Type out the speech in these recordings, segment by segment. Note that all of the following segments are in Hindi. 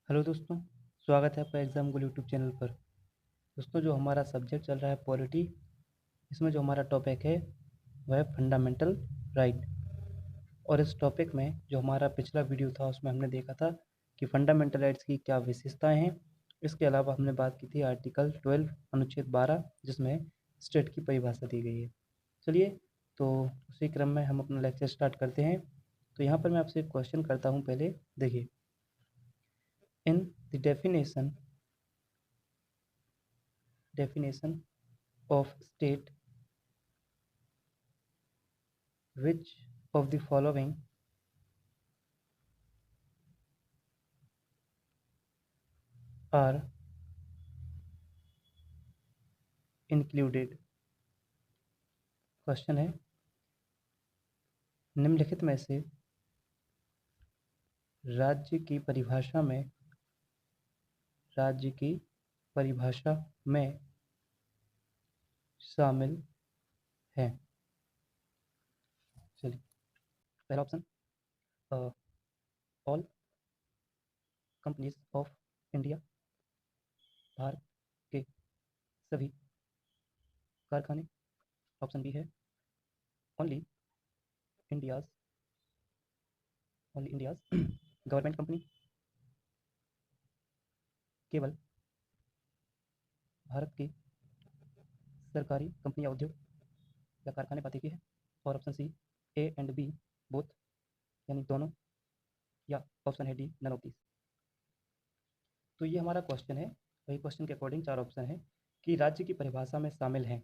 हेलो दोस्तों, स्वागत है आपका एग्ज़ाम गोल यूट्यूब चैनल पर। दोस्तों, जो हमारा सब्जेक्ट चल रहा है पॉलिटी, इसमें जो हमारा टॉपिक है वह है फंडामेंटल राइट। और इस टॉपिक में जो हमारा पिछला वीडियो था उसमें हमने देखा था कि फंडामेंटल राइट्स की क्या विशेषताएं हैं। इसके अलावा हमने बात की थी आर्टिकल 12 अनुच्छेद 12 जिसमें स्टेट की परिभाषा दी गई है। चलिए, तो उसी क्रम में हम अपना लेक्चर स्टार्ट करते हैं। तो यहाँ पर मैं आपसे एक क्वेश्चन करता हूँ। पहले देखिए, in the definition of state, which of the following are included? Question है, निम्नलिखित में से राज्य की परिभाषा में राज्य की परिभाषा में शामिल है। चलिए, पहला option, all companies of India, Bharat के सभी कारखाने। ऑप्शन बी है ओनली इंडियाज गवर्नमेंट कंपनी, केवल भारत की सरकारी कंपनी या उद्योग या कारखाने पाते की है। और option C, A and B both, यानी दोनों, या ऑप्शन है डी, नन ऑफ दिस। तो ये हमारा क्वेश्चन है। वही क्वेश्चन के अकॉर्डिंग चार ऑप्शन है कि राज्य की परिभाषा में शामिल हैं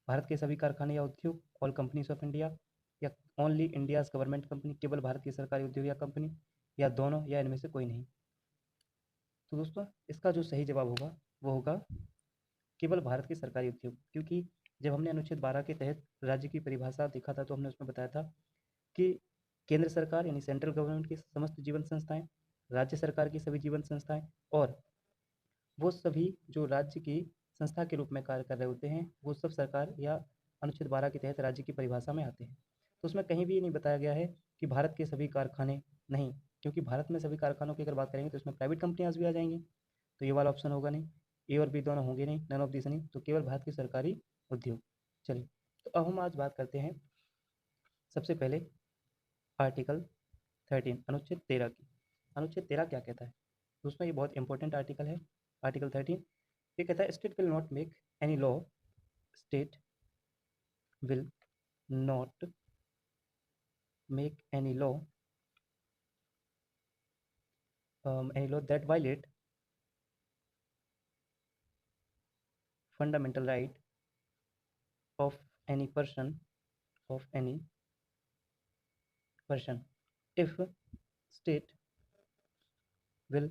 भारत के सभी कारखाने या उद्योग, ऑल कंपनीज ऑफ इंडिया, या ओनली इंडियाज गवर्नमेंट कंपनी, केवल भारत की सरकारी उद्योग या कंपनी, या दोनों, या इनमें से कोई नहीं। तो दोस्तों, इसका जो सही जवाब होगा वो होगा केवल भारत के सरकारी उद्योग। क्योंकि जब हमने अनुच्छेद 12 के तहत राज्य की परिभाषा देखा था तो हमने उसमें बताया था कि केंद्र सरकार यानी सेंट्रल गवर्नमेंट की समस्त जीवन संस्थाएं, राज्य सरकार की सभी जीवन संस्थाएं, और वो सभी जो राज्य की संस्था के रूप में कार्य कर रहे होते हैं वो सब सरकार या अनुच्छेद 12 के तहत राज्य की परिभाषा में आते हैं। तो उसमें कहीं भी ये नहीं बताया गया है कि भारत के सभी कारखाने नहीं, क्योंकि भारत में सभी कारखानों की अगर बात करेंगे तो इसमें प्राइवेट कंपनियां भी आ जाएंगी। तो ये वाला ऑप्शन होगा नहीं, ए और बी दोनों होंगे नहीं, नन ऑफ दिस नहीं, तो केवल भारत की सरकारी उद्योग। चलिए, तो अब हम आज बात करते हैं सबसे पहले आर्टिकल 13 अनुच्छेद 13 की। अनुच्छेद 13 क्या कहता है दोस्तों? ये बहुत इंपॉर्टेंट आर्टिकल है। आर्टिकल 13 ये कहता है, state will not make any law, state will not make any law that violate fundamental right of any person if state will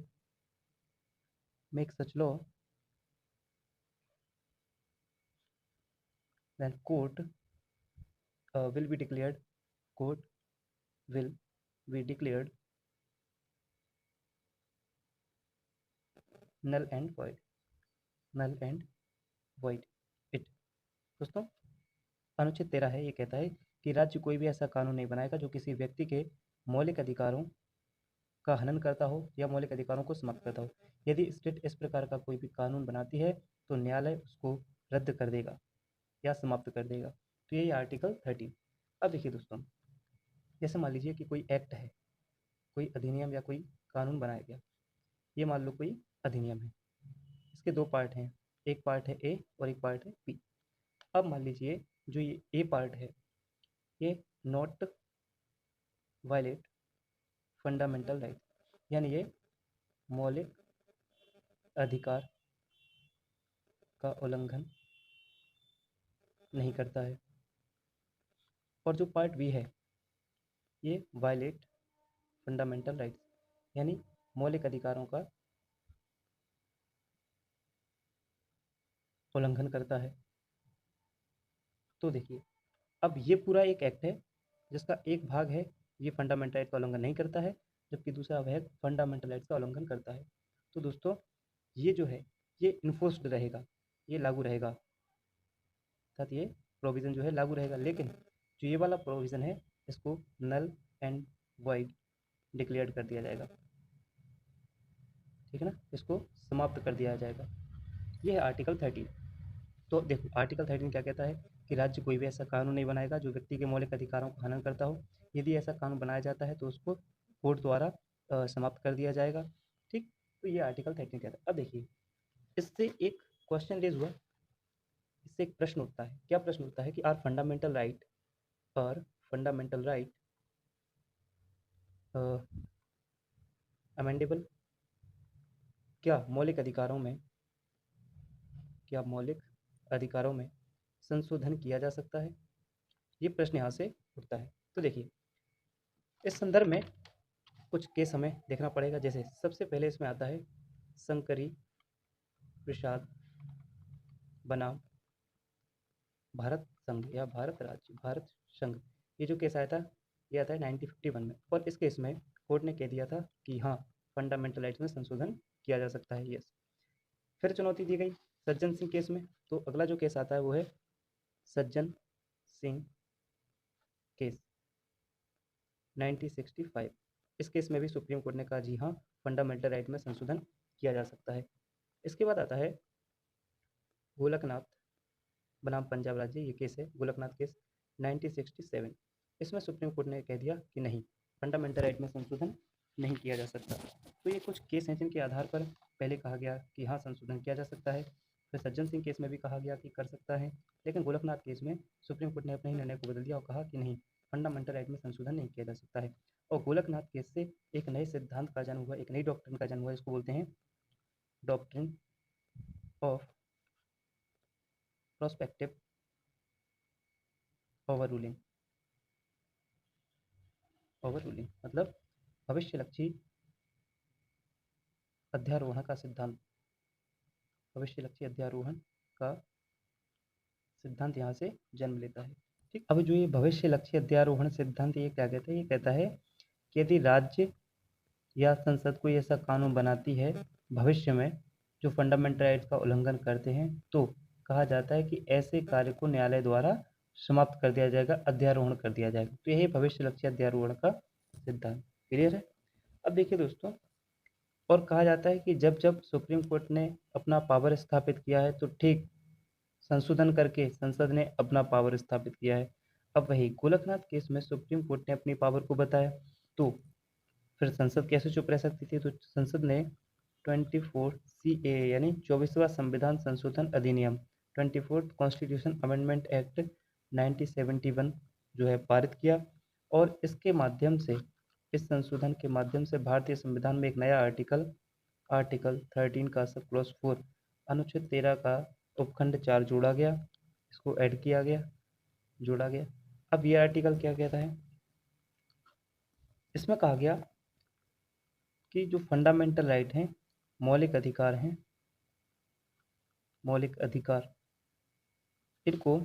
make such law, then will be declared court will be declared null and void it। दोस्तों, अनुच्छेद 13 है, ये कहता है कि राज्य कोई भी ऐसा कानून नहीं बनाएगा जो किसी व्यक्ति के मौलिक अधिकारों का हनन करता हो या मौलिक अधिकारों को समाप्त करता हो। यदि स्टेट इस प्रकार का कोई भी कानून बनाती है तो न्यायालय उसको रद्द कर देगा या समाप्त कर देगा। तो यही आर्टिकल 13। अब देखिए दोस्तों, जैसे मान लीजिए कि कोई एक्ट है, कोई अधिनियम या कोई कानून बनाया गया। ये मान लो कोई अधिनियम है, इसके दो पार्ट हैं, एक पार्ट है ए और एक पार्ट है बी। अब मान लीजिए जो ये ए पार्ट है ये नॉट वायलेट फंडामेंटल राइट, यानी ये मौलिक अधिकार का उल्लंघन नहीं करता है। और जो पार्ट बी है ये वायलेट फंडामेंटल राइट्स, यानी मौलिक अधिकारों का उल्लंघन करता है। तो देखिए, अब ये पूरा एक एक्ट है जिसका एक भाग है ये फंडामेंटल राइट का उल्लंघन नहीं करता है, जबकि दूसरा भाग फंडामेंटल राइट्स का उल्लंघन करता है। तो दोस्तों, ये जो है ये इन्फोर्स्ड रहेगा, ये लागू रहेगा, अर्थात ये प्रोविज़न जो है लागू रहेगा। लेकिन जो ये वाला प्रोविज़न है इसको नल एंड वाइड डिक्लेयर कर दिया जाएगा। ठीक है ना, इसको समाप्त कर दिया जाएगा। ये है आर्टिकल 13। तो देखो आर्टिकल 13 क्या कहता है कि राज्य कोई भी ऐसा कानून नहीं बनाएगा जो व्यक्ति के मौलिक अधिकारों का हनन करता हो। यदि ऐसा कानून बनाया जाता है तो उसको कोर्ट द्वारा समाप्त कर दिया जाएगा। ठीक, तो ये आर्टिकल 13 कहता है। अब देखिए इससे एक क्वेश्चन रेज हुआ, इससे एक प्रश्न उठता है। क्या प्रश्न उठता है कि आर फंडामेंटल राइट और फंडामेंटल राइट अमेंडेबल? क्या मौलिक अधिकारों में क्या मौलिक अधिकारों में संशोधन किया जा सकता है? ये प्रश्न यहाँ से उठता है। तो देखिए इस संदर्भ में कुछ केस हमें देखना पड़ेगा। जैसे सबसे पहले इसमें आता है शंकरी प्रसाद बनाम भारत संघ या भारत राज्य भारत संघ। ये जो केस आया था ये आता है 1951 में, और इस केस में कोर्ट ने कह दिया था कि हाँ फंडामेंटल राइट्स में संशोधन किया जा सकता है। यस। फिर चुनौती दी गई सज्जन सिंह केस में। तो अगला जो केस आता है वो है सज्जन सिंह केस 1965। इस केस में भी सुप्रीम कोर्ट ने कहा जी हाँ फंडामेंटल राइट में संशोधन किया जा सकता है। इसके बाद आता है गोलकनाथ बनाम पंजाब राज्य। ये केस है गोलकनाथ केस 1967। इसमें सुप्रीम कोर्ट ने कह दिया कि नहीं फंडामेंटल राइट में संशोधन नहीं किया जा सकता। तो ये कुछ केस हैं जिनके आधार पर पहले कहा गया कि हाँ संशोधन किया जा सकता है। फिर सज्जन सिंह केस में भी कहा गया कि कर सकता है, लेकिन गोलकनाथ केस में सुप्रीम कोर्ट ने अपने ही निर्णय को बदल दिया और कहा कि नहीं फंडामेंटल राइट में संशोधन नहीं किया जा सकता है। और गोलकनाथ केस से एक नए सिद्धांत का जन्म हुआ, एक नई डॉक्ट्रिन का जन्म हुआ। इसको बोलते हैं doctrine of prospective over ruling. Over ruling मतलब भविष्यलक्षी अध्यारोहण का सिद्धांत। भविष्यलक्षी अध्यारोहण का सिद्धांत यहाँ से जन्म लेता है। ठीक, अब जो ये भविष्यलक्षी अध्यारोहण सिद्धांत ये क्या कहता है? ये कहता है कि यदि राज्य या संसद कोई ऐसा कानून बनाती है भविष्य में जो फंडामेंटल राइट्स का उल्लंघन करते हैं, तो कहा जाता है कि ऐसे कार्य को न्यायालय द्वारा समाप्त कर दिया जाएगा, अध्यारोहण कर दिया जाएगा। तो यही भविष्यलक्षी अध्यारोहण का सिद्धांत। क्लियर है? अब देखिए दोस्तों, और कहा जाता है कि जब जब सुप्रीम कोर्ट ने अपना पावर स्थापित किया है तो ठीक संशोधन करके संसद ने अपना पावर स्थापित किया है। अब वही गोलकनाथ केस में सुप्रीम कोर्ट ने अपनी पावर को बताया, तो फिर संसद कैसे चुप रह सकती थी? तो संसद ने 24 CAA यानी 24वां संविधान संशोधन अधिनियम 24 कॉन्स्टिट्यूशन अमेंडमेंट एक्ट 1971 जो है पारित किया, और इसके माध्यम से इस संशोधन के माध्यम से भारतीय संविधान में एक नया आर्टिकल 13 का सब क्लॉज 4 अनुच्छेद 13 का उपखंड 4 जोड़ा गया। इसको ऐड किया गया, जोड़ा गया। अब ये आर्टिकल क्या कहता है? इसमें कहा गया कि जो फंडामेंटल राइट हैं, मौलिक अधिकार हैं, मौलिक अधिकार, इनको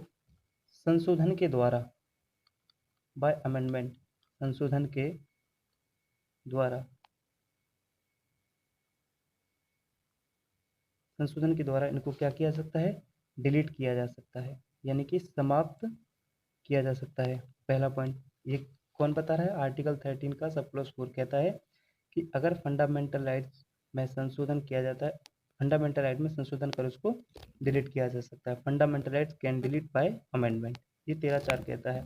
संशोधन के द्वारा बाय अमेंडमेंट, संशोधन के द्वारा इनको क्या किया जा सकता है? डिलीट किया जा सकता है, यानी कि समाप्त किया जा सकता है। पहला पॉइंट ये कौन बता रहा है? आर्टिकल 13 का सब क्लॉज 4 कहता है कि अगर फंडामेंटल राइट्स में संशोधन किया जाता है, फंडामेंटल राइट में संशोधन कर उसको डिलीट किया जा सकता है। Fundamental rights can delete by amendment, ये 13(4) कहता है।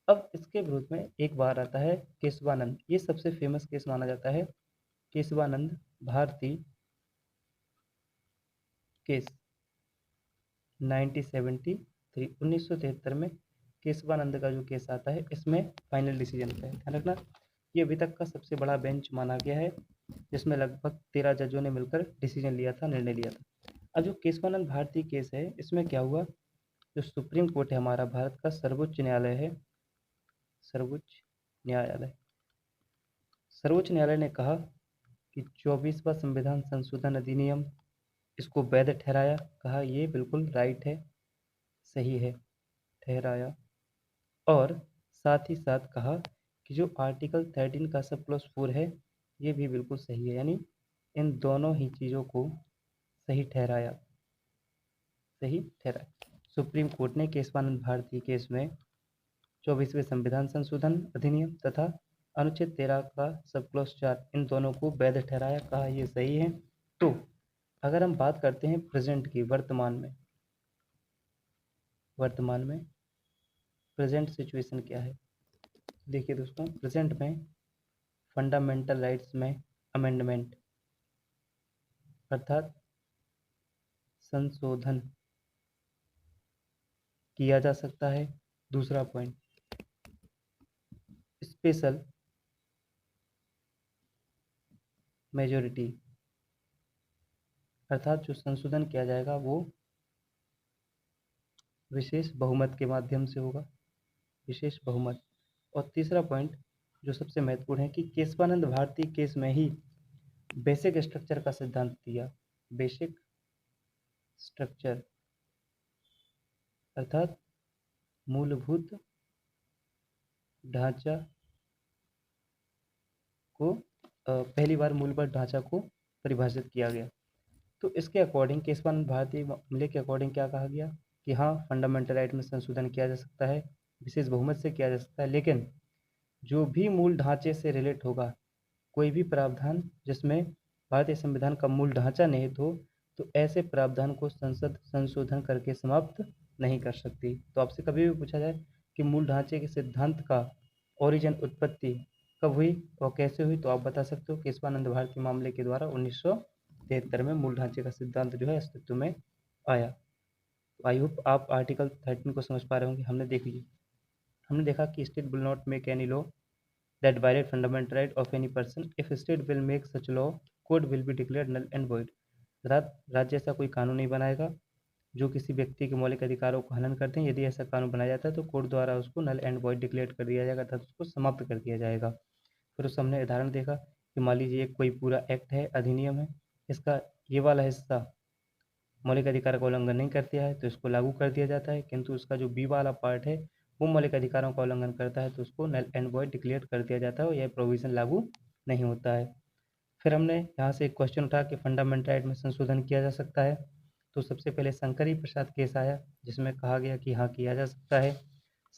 अब इसके विरोध में एक बार आता है केशवानंद। ये सबसे फेमस केस माना जाता है, केशवानंद भारती केस 1973 1973 में केशवानंद का जो केस आता है इसमें फाइनल डिसीजन होता है। ध्यान रखना ये अभी तक का सबसे बड़ा बेंच माना गया है, जिसमें लगभग 13 जजों ने मिलकर डिसीजन लिया था, निर्णय लिया था। अब जो केशवानंद भारती केस है इसमें क्या हुआ? जो सुप्रीम कोर्ट है हमारा भारत का सर्वोच्च न्यायालय है, सर्वोच्च न्यायालय, सर्वोच्च न्यायालय ने कहा कि 24वां संविधान संशोधन अधिनियम इसको वैध ठहराया। कहा ये बिल्कुल राइट है, सही है, ठहराया। और साथ ही साथ कहा कि जो आर्टिकल 13 का सब क्लॉज 4 है ये भी बिल्कुल सही है, यानी इन दोनों ही चीज़ों को सही ठहराया, सही ठहराया। सुप्रीम कोर्ट ने केशवानंद भारती केस में 24वें संविधान संशोधन अधिनियम तथा अनुच्छेद 13 का सब क्लॉज 4 इन दोनों को वैध ठहराया, कहा ये सही है। तो अगर हम बात करते हैं प्रेजेंट की, वर्तमान में प्रेजेंट सिचुएशन क्या है। देखिए दोस्तों, प्रेजेंट में फंडामेंटल राइट्स में अमेंडमेंट अर्थात संशोधन किया जा सकता है। दूसरा पॉइंट, स्पेशल मेजोरिटी अर्थात जो संशोधन किया जाएगा वो विशेष बहुमत के माध्यम से होगा, विशेष बहुमत। और तीसरा पॉइंट जो सबसे महत्वपूर्ण है कि केशवानंद भारती केस में ही बेसिक स्ट्रक्चर का सिद्धांत दिया। बेसिक स्ट्रक्चर अर्थात मूलभूत ढांचा को पहली बार मूलभूत ढांचा को परिभाषित किया गया। तो इसके अकॉर्डिंग केशवानंद भारती मामले के अकॉर्डिंग क्या कहा गया कि हाँ, फंडामेंटल राइट में संशोधन किया जा सकता है, विशेष बहुमत से किया जा सकता है, लेकिन जो भी मूल ढांचे से रिलेट होगा, कोई भी प्रावधान जिसमें भारतीय संविधान का मूल ढांचा निहित हो, तो ऐसे प्रावधान को संसद संशोधन करके समाप्त नहीं कर सकती। तो आपसे कभी भी पूछा जाए कि मूल ढांचे के सिद्धांत का ओरिजिन, उत्पत्ति कब हुई और कैसे हुई, तो आप बता सकते हो केशवानंद भारती मामले के द्वारा 1973 में मूल ढांचे का सिद्धांत जो है अस्तित्व में आया। आई होप आप आर्टिकल 13 को समझ पा रहे होंगे। हमने देखा कि state will not make any law that violate fundamental right of any person. If state will make such law, code will be declared null and void. राज्य ऐसा कोई कानून नहीं बनाएगा जो किसी व्यक्ति के मौलिक अधिकारों को हनन करते हैं। यदि ऐसा कानून बनाया जाता है तो कोर्ट द्वारा उसको नल एंड वॉइड डिक्लेयर कर दिया जाएगा अर्थात उसको समाप्त कर दिया जाएगा। फिर उस हमने उदाहरण देखा कि मान लीजिए कोई पूरा एक्ट है, अधिनियम है, इसका ये वाला हिस्सा मौलिक अधिकार का उल्लंघन नहीं करता है तो इसको लागू कर दिया जाता है, किंतु उसका जो बी वाला पार्ट है वो मौलिक अधिकारों का उल्लंघन करता है तो उसको नल एंड वॉइड डिक्लेयर कर दिया जाता है और यह प्रोविजन लागू नहीं होता है। फिर हमने यहाँ से एक क्वेश्चन उठा कि फंडामेंटल राइट में संशोधन किया जा सकता है। तो सबसे पहले शंकरी प्रसाद केस आया जिसमें कहा गया कि हाँ, किया जा सकता है।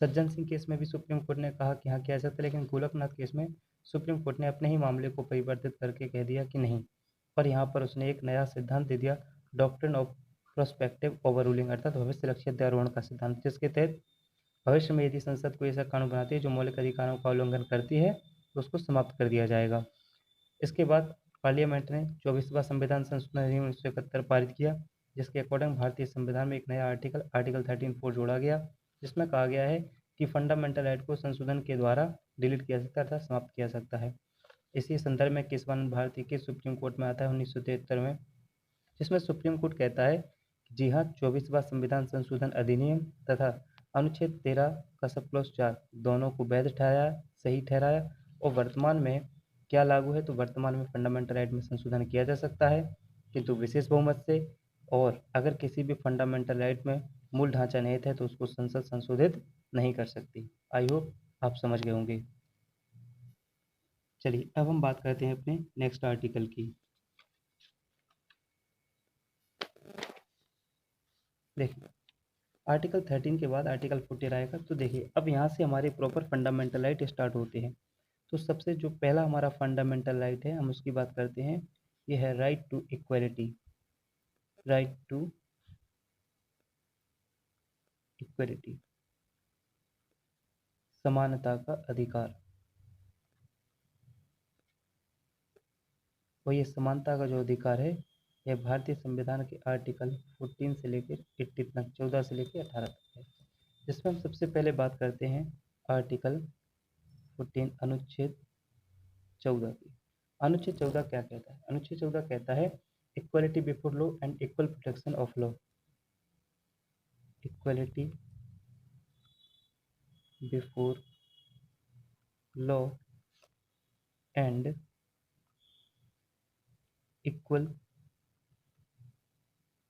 सज्जन सिंह केस में भी सुप्रीम कोर्ट ने कहा कि हाँ, किया जा सकता है, लेकिन गोलकनाथ केस में सुप्रीम कोर्ट ने अपने ही मामले को परिवर्तित करके कह दिया कि नहीं। और यहाँ पर उसने एक नया सिद्धांत दे दिया, doctrine of prospective over ruling अर्थात भविष्य लक्ष्य अध्यारोहण का सिद्धांत, जिसके तहत भविष्य में यदि संसद कोई ऐसा कानून बनाती है जो मौलिक अधिकारों का उल्लंघन करती है तो उसको समाप्त कर दिया जाएगा। इसके बाद पार्लियामेंट ने 24वां संविधान संशोधन अधिनियम 1971 पारित किया, जिसके अकॉर्डिंग भारतीय संविधान में एक नया आर्टिकल 13(4) जोड़ा गया, जिसमें कहा गया है कि फंडामेंटल राइट को संशोधन के द्वारा डिलीट किया सकता है अर्थात समाप्त किया सकता है। इसी संदर्भ में केशवानंद भारती के सुप्रीम कोर्ट में आता है 1973 में, जिसमें सुप्रीम कोर्ट कहता है कि जी हाँ, 24वां संविधान संशोधन अधिनियम तथा अनुच्छेद 13 का सब क्लॉज 4 दोनों को वैध ठहराया, सही ठहराया। और वर्तमान में क्या लागू है, तो वर्तमान में फंडामेंटल राइट में संशोधन किया जा सकता है किंतु विशेष बहुमत से, और अगर किसी भी फंडामेंटल राइट में मूल ढांचा निहित है तो उसको संसद संशोधित नहीं कर सकती। आई होप आप समझ गए होंगे। चलिए अब हम बात करते हैं अपने नेक्स्ट आर्टिकल की। देखिए, आर्टिकल 13 के बाद आर्टिकल 14 आएगा। तो देखिए, अब यहाँ से हमारे प्रॉपर फंडामेंटल राइट स्टार्ट होते हैं। तो सबसे जो पहला हमारा फंडामेंटल राइट है हम उसकी बात करते हैं, ये है right to equality. Right to equality, समानता का अधिकार। और ये समानता का जो अधिकार है यह भारतीय संविधान के आर्टिकल 14 से लेकर 80 तक, 14 से लेकर 18 तक है। जिसमें हम सबसे पहले बात करते हैं आर्टिकल 14 अनुच्छेद 14 की। अनुच्छेद 14 क्या कहता है? अनुच्छेद 14 कहता है equality before law and equal protection of law. Equality before law and equal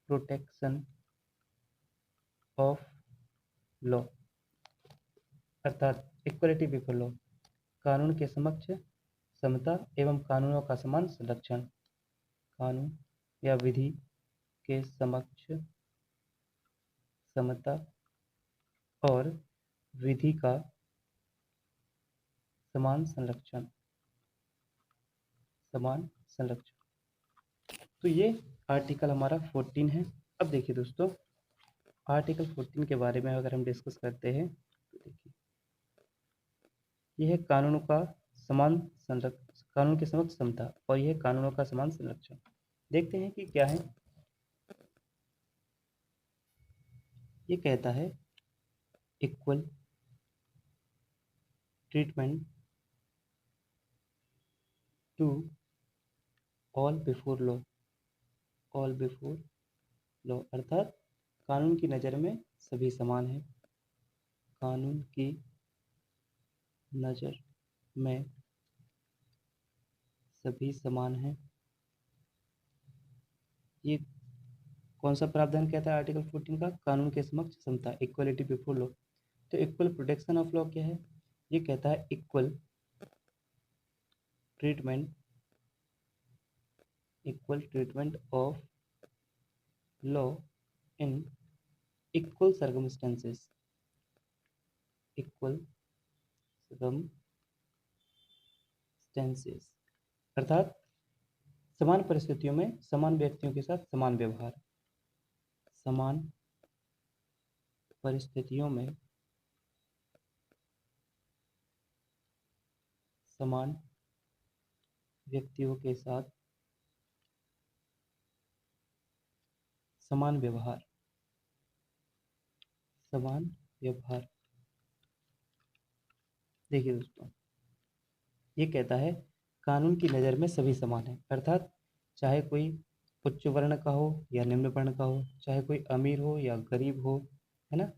protection of law अर्थात इक्वलिटी बिफोर लॉ, कानून के समक्ष समता एवं कानूनों का समान संरक्षण। कानून या विधि के समक्ष समता और विधि का समान संरक्षण, समान संरक्षण। तो ये आर्टिकल हमारा 14 है। अब देखिए दोस्तों, आर्टिकल 14 के बारे में अगर हम डिस्कस करते हैं तो देखिए, यह है कानूनों का समान संरक्षण, कानून के समक्ष समता, और यह कानूनों का समान संरक्षण। देखते हैं कि क्या है। ये कहता है equal treatment to all before law, all before law, अर्थात कानून की नज़र में सभी समान हैं, कानून की नज़र में सभी समान हैं। ये कौन सा प्रावधान कहता है आर्टिकल 14 का? कानून के समक्ष समता, इक्वलिटी बिफोर लॉ। तो इक्वल प्रोटेक्शन ऑफ लॉ क्या है? ये कहता है equal treatment, equal treatment of law in equal circumstances, equal circumstances, अर्थात समान परिस्थितियों में समान व्यक्तियों के साथ समान व्यवहार, समान परिस्थितियों में समान व्यक्तियों के साथ समान व्यवहार, समान व्यवहार। देखिए दोस्तों, ये कहता है कानून की नज़र में सभी समान हैं, अर्थात चाहे कोई उच्च वर्ण का हो या निम्न वर्ण का हो, चाहे कोई अमीर हो या गरीब हो, है ना,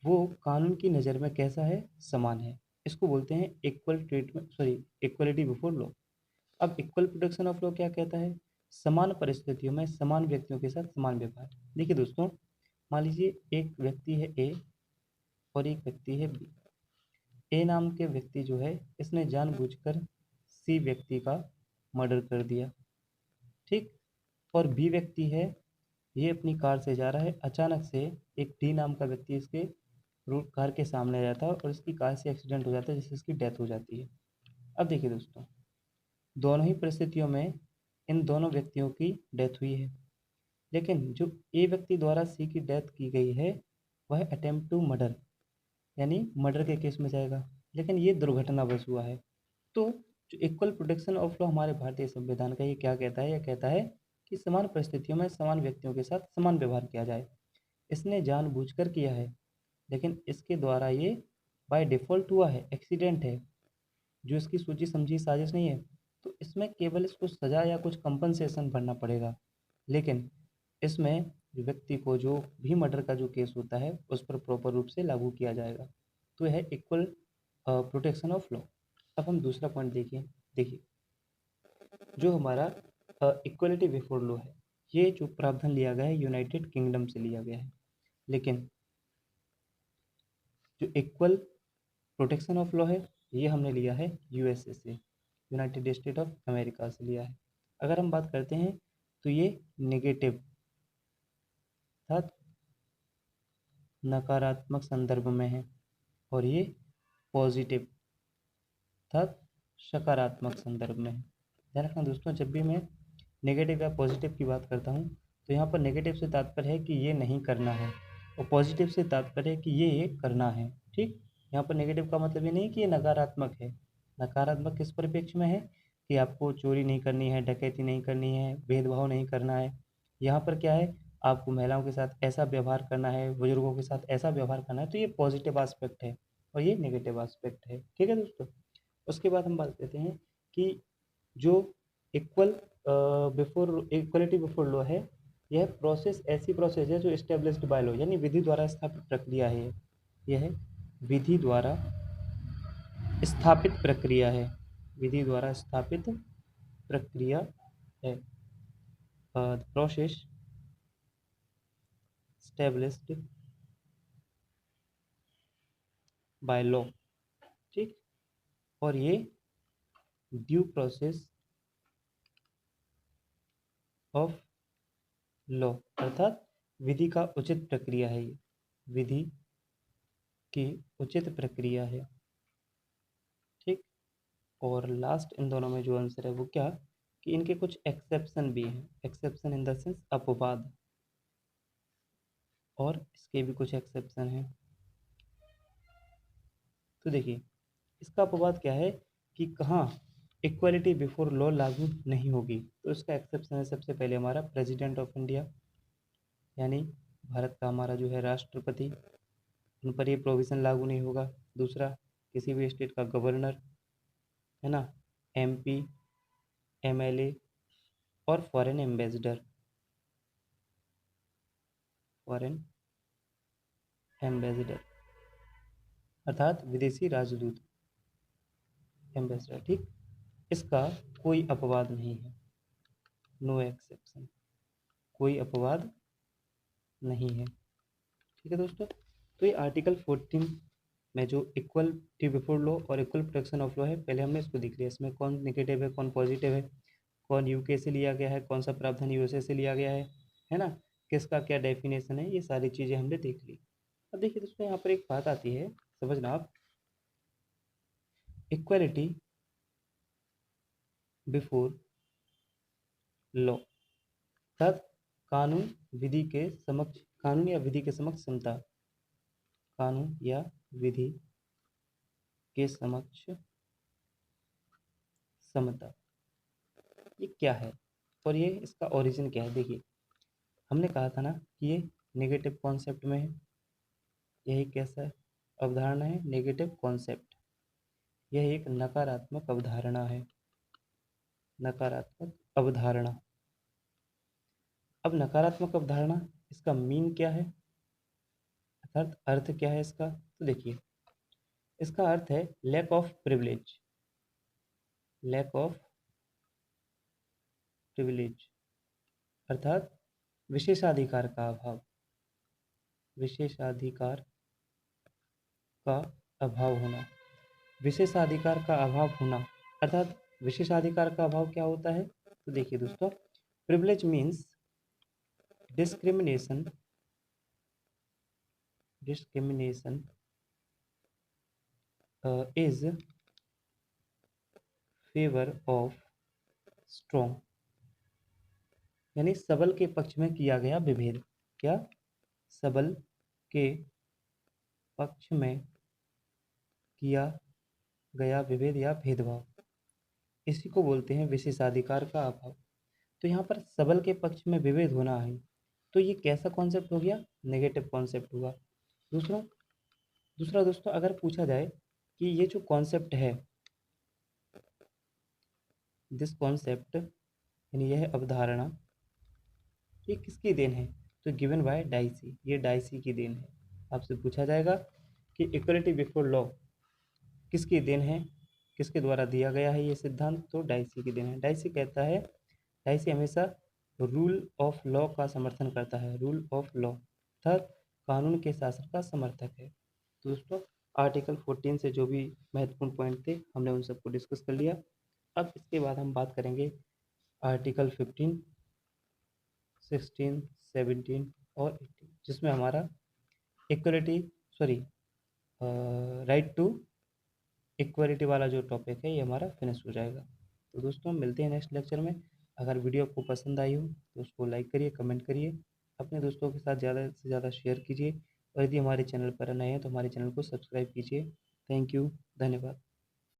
वो कानून की नज़र में कैसा है? समान है। इसको बोलते हैं equal treatment, sorry, equality before law. अब इक्वल प्रोटेक्शन ऑफ लॉ क्या कहता है? समान परिस्थितियों में समान व्यक्तियों के साथ समान व्यवहार। देखिए दोस्तों, मान लीजिए एक व्यक्ति है ए और एक व्यक्ति है बी। ए नाम के व्यक्ति जो है, इसने जानबूझकर सी व्यक्ति का मर्डर कर दिया, ठीक। और बी व्यक्ति है, ये अपनी कार से जा रहा है, अचानक से एक डी नाम का व्यक्ति इसके रूट कार के सामने आ जाता है और इसकी कार से एक्सीडेंट हो जाता है, जिससे इसकी डेथ हो जाती है। अब देखिए दोस्तों, दोनों ही परिस्थितियों में इन दोनों व्यक्तियों की डेथ हुई है, लेकिन जो ए व्यक्ति द्वारा सी की डेथ की गई है वह अटेम्प्ट टू मर्डर, यानी मर्डर के केस में जाएगा, लेकिन ये दुर्घटनावश हुआ है। तो जो इक्वल प्रोटेक्शन ऑफ लॉ हमारे भारतीय संविधान का ये क्या कहता है? यह कहता है कि समान परिस्थितियों में समान व्यक्तियों के साथ समान व्यवहार किया जाए। इसने जानबूझकर किया है, लेकिन इसके द्वारा ये बाय डिफ़ॉल्ट हुआ है, एक्सीडेंट है, जो इसकी सोची समझी साजिश नहीं है। तो इसमें केवल इसको सज़ा या कुछ कंपनसेशन भरना पड़ेगा, लेकिन इसमें व्यक्ति को जो भी मर्डर का जो केस होता है उस पर प्रॉपर रूप से लागू किया जाएगा। तो यह है इक्वल प्रोटेक्शन ऑफ लॉ। अब हम दूसरा पॉइंट देखिए। देखिए, जो हमारा इक्वलिटी बिफोर लॉ है, ये जो प्रावधान लिया गया है यूनाइटेड किंगडम से लिया गया है, लेकिन जो इक्वल प्रोटेक्शन ऑफ लॉ है ये हमने लिया है यूएसए से, यूनाइटेड स्टेट ऑफ अमेरिका से लिया है। अगर हम बात करते हैं तो ये नेगेटिव अर्थात नकारात्मक संदर्भ में है, और ये पॉजिटिव अर्थात सकारात्मक संदर्भ में है। ध्यान रखना दोस्तों, जब भी मैं नेगेटिव या पॉजिटिव की बात करता हूँ तो यहाँ पर नेगेटिव से तात्पर्य है कि ये नहीं करना है, और पॉजिटिव से तात्पर्य है कि ये करना है, ठीक। यहाँ पर नेगेटिव का मतलब ये नहीं कि ये नकारात्मक है। नकारात्मक किस परिप्रेक्ष्य में है? कि आपको चोरी नहीं करनी है, डकैती नहीं करनी है, भेदभाव नहीं करना है। यहाँ पर क्या है? आपको महिलाओं के साथ ऐसा व्यवहार करना है, बुजुर्गों के साथ ऐसा व्यवहार करना है। तो ये पॉजिटिव आस्पेक्ट है और ये नेगेटिव आस्पेक्ट है, ठीक है दोस्तों। उसके बाद हम बात करते हैं कि जो equal before equality before law है, यह प्रोसेस ऐसी प्रोसेस है जो इस्टेब्लिश्ड बाय लॉ, यानी विधि द्वारा स्थापित प्रक्रिया है। यह विधि द्वारा स्थापित प्रक्रिया है, विधि द्वारा स्थापित प्रक्रिया है। प्रोसेस स्टेब्लिश्ड बाय लॉ, ठीक। और ये ड्यू प्रोसेस ऑफ लॉ, अर्थात विधि का उचित प्रक्रिया है। ये विधि की उचित प्रक्रिया है, ठीक। और लास्ट इन दोनों में जो आंसर है वो क्या, कि इनके कुछ एक्सेप्शन भी हैं, एक्सेप्शन इन द सेंस अपवाद, और इसके भी कुछ एक्सेप्शन हैं। तो देखिए इसका अपवाद क्या है कि कहाँ इक्वलिटी बिफोर लॉ लागू नहीं होगी, तो इसका एक्सेप्शन है सबसे पहले हमारा प्रेसिडेंट ऑफ इंडिया, यानी भारत का हमारा जो है राष्ट्रपति, उन पर ये प्रोविज़न लागू नहीं होगा। दूसरा, किसी भी स्टेट का गवर्नर, है ना, एमपी, एमएलए और फॉरेन एम्बेसडर, फॉरेन एम्बेसडर अर्थात विदेशी राजदूत, एम्बेसडर, ठीक, इसका कोई अपवाद नहीं है, नो एक्सेप्शन, कोई अपवाद नहीं है। ठीक है दोस्तों, तो ये आर्टिकल 14 में जो इक्वलिटी बिफोर लॉ और इक्वल प्रोटेक्शन ऑफ लॉ है, पहले हमने इसको देख लिया, इसमें कौन नेगेटिव है कौन पॉजिटिव है, कौन यूके से लिया गया है, कौन सा प्रावधान यूएसए से लिया गया है ना, किसका क्या डेफिनेशन है, ये सारी चीज़ें हमने देख ली। अब देखिए दोस्तों यहाँ पर एक बात आती है, समझना आप, इक्वलिटी बिफोर लॉ अर्थात कानून विधि के समक्ष, कानून या विधि के समक्ष समता, कानून या विधि के समक्ष समता, ये क्या है और ये इसका ओरिजिन क्या है। देखिए हमने कहा था ना कि ये नेगेटिव कॉन्सेप्ट में है, यही कैसा अवधारणा है, नेगेटिव कॉन्सेप्ट, यह एक नकारात्मक अवधारणा है, नकारात्मक अवधारणा। अब नकारात्मक अवधारणा, इसका मीन क्या है, अर्थात अर्थ क्या है इसका, तो देखिए इसका अर्थ है lack of privilege, lack of privilege अर्थात विशेषाधिकार का अभाव, विशेषाधिकार का अभाव होना, विशेषाधिकार का अभाव होना अर्थात विशेषाधिकार का अभाव क्या होता है, तो देखिए दोस्तों, privilege means discrimination, discrimination is favour of strong, यानी सबल के पक्ष में किया गया विभेद, क्या, सबल के पक्ष में किया गया विभेद या भेदभाव, इसी को बोलते हैं विशेषाधिकार का अभाव। तो यहाँ पर सबल के पक्ष में विभेद होना है, तो ये कैसा कॉन्सेप्ट हो गया, नेगेटिव कॉन्सेप्ट हुआ। दूसरा दोस्तों अगर पूछा जाए कि ये जो कॉन्सेप्ट है, दिस कॉन्सेप्ट यानी यह अवधारणा, ये किसकी देन है, तो गिवन बाय डाइसी, ये डाइसी की देन है। आपसे पूछा जाएगा कि इक्वलिटी बिफोर लॉ किसकी देन है, किसके द्वारा दिया गया है ये सिद्धांत, तो डाइसी की देन है। डाइसी कहता है, डाइसी हमेशा रूल ऑफ लॉ का समर्थन करता है, रूल ऑफ लॉ अर्थात कानून के शासन का समर्थक है। तो दोस्तों आर्टिकल 14 से जो भी महत्वपूर्ण पॉइंट थे हमने उन सबको डिस्कस कर लिया। अब इसके बाद हम बात करेंगे आर्टिकल 15, 16, 17 और 18, जिसमें हमारा equality sorry right to equality वाला जो टॉपिक है ये हमारा फिनिश हो जाएगा। तो दोस्तों मिलते हैं नेक्स्ट लेक्चर में। अगर वीडियो आपको पसंद आई हो तो उसको लाइक करिए, कमेंट करिए, अपने दोस्तों के साथ ज़्यादा से ज़्यादा शेयर कीजिए, और यदि हमारे चैनल पर नए हैं तो हमारे चैनल को सब्सक्राइब कीजिए। थैंक यू, धन्यवाद।